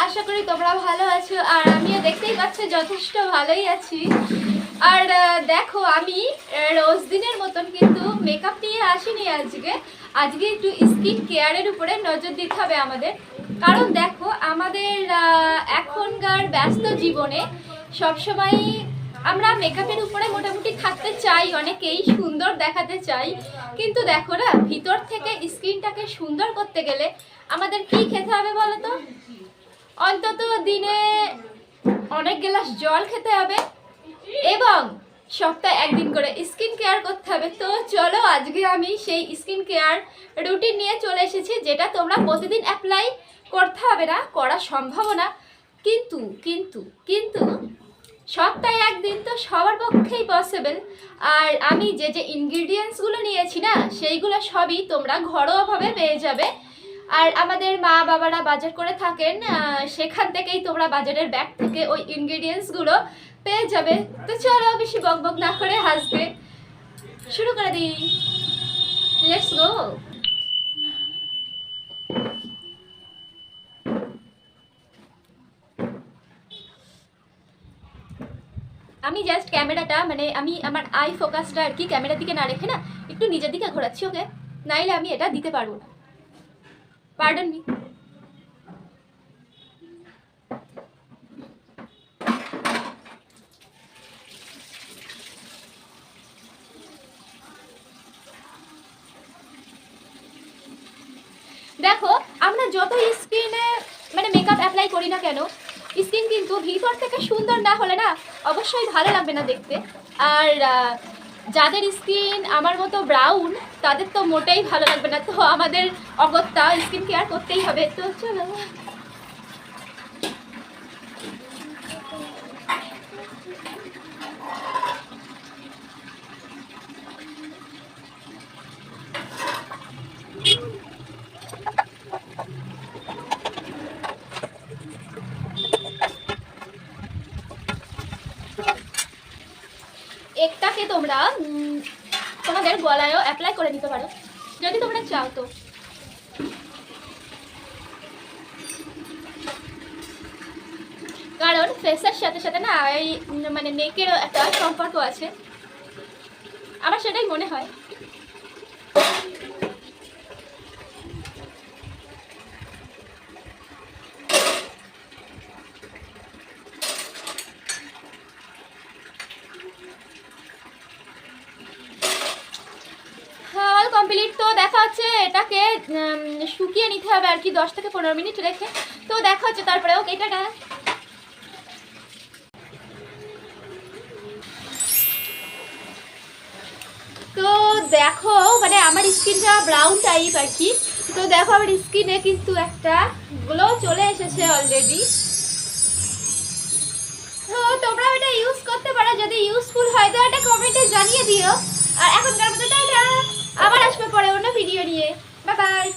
আশা করি তোমরা ভালো আছো আর আমিও দেখতেই পাচ্ছ যথেষ্ট ভালোই আছি। আর দেখো আমি রোজ দিনের মতন কিন্তু মেকআপ নিয়ে আসিনি আজকে একটু স্কিন কেয়ারের উপরে নজর দিতে হবে আমাদের। কারণ দেখো আমাদের এখনকার ব্যস্ত জীবনে সবসময় আমরা মেকআপের উপরে মোটামুটি থাকতে চাই, অনেকেই সুন্দর দেখাতে চাই, কিন্তু দেখো না ভিতর থেকে স্কিনটাকে সুন্দর করতে গেলে আমাদের কি খেতে হবে বলো তো? অন্তত দিনে অনেক গ্লাস জল খেতে হবে এবং সপ্তাহে একদিন করে স্কিন কেয়ার করতে হবে। তো চলো আজকে আমি সেই স্কিন কেয়ার রুটিন নিয়ে চলে এসেছি, যেটা তোমরা প্রতিদিন অ্যাপ্লাই করতে হবে না, করা সম্ভব না, কিন্তু কিন্তু কিন্তু সপ্তাহে একদিন তো সবার পক্ষেই পসিবল। আর আমি যে যে ইনগ্রিডিয়েন্টসগুলো নিয়েছি না, সেইগুলো সবই তোমরা ঘরোয়াভাবে পেয়ে যাবে। আর আমাদের মা বাবারা বাজার করে থাকেন, সেখান থেকেই তোমরা বাজারের ব্যাগ থেকে ওই ইনগ্রিডিয়েন্টসগুলো পেয়ে যাবে। তো চলো বেশি বকবক না করে আজকে শুরু করে দিই, লেটস গো। আমি জাস্ট ক্যামেরাটা মানে আমি আমার আই ফোকাসটা আর কি ক্যামেরার দিকে না রেখে না একটু নিজের দিকে ঘোরাচ্ছি, ওকে? নাইলে আমি এটা দিতে পারবো না, পার্ডন মি। দেখো আমরা যত স্কিনে মানে মেকআপ অ্যাপ্লাই করি না কেন, স্কিন কিন্তু ভিতর থেকে সুন্দর না হলে না অবশ্যই ভালো লাগবে না দেখতে। আর যাদের স্কিন আমার মতো ব্রাউন তাদের তো মোটেই ভালো লাগবে না। তো আমাদের অগত্যা স্কিন কেয়ার করতেই হবে। তো চলো একটাকে তোমরা তোমাদের গলায়ও অ্যাপ্লাই করে নিতে পারো যদি তোমরা চাও। তো কারণ ফেসের সাথে সাথে না এই মানে নেকেরও একটা সম্পর্ক আছে, আমার সেটাই মনে হয়। All complete. তো দেখা হচ্ছে এটাকে শুকিয়ে নিতে হবে আর কি 10 থেকে 15 মিনিট রেখে। তো দেখা হচ্ছে তারপরে, ওকে টাটা। তো দেখো মানে আমার স্কিনটা ব্রাউন টাইপ আর কি। তো দেখো আমার স্কিনে কিন্তু একটা গ্লো চলে এসেছে অলরেডি। তো তোমরা এটা ইউজ করতে পারো, যদি ইউজফুল হয় তো এটা কমেন্টে জানিয়ে দিও। আর এখনকার মতো টাটা, আবার আসবে পরে অন্য ভিডিও নিয়ে। Bye bye.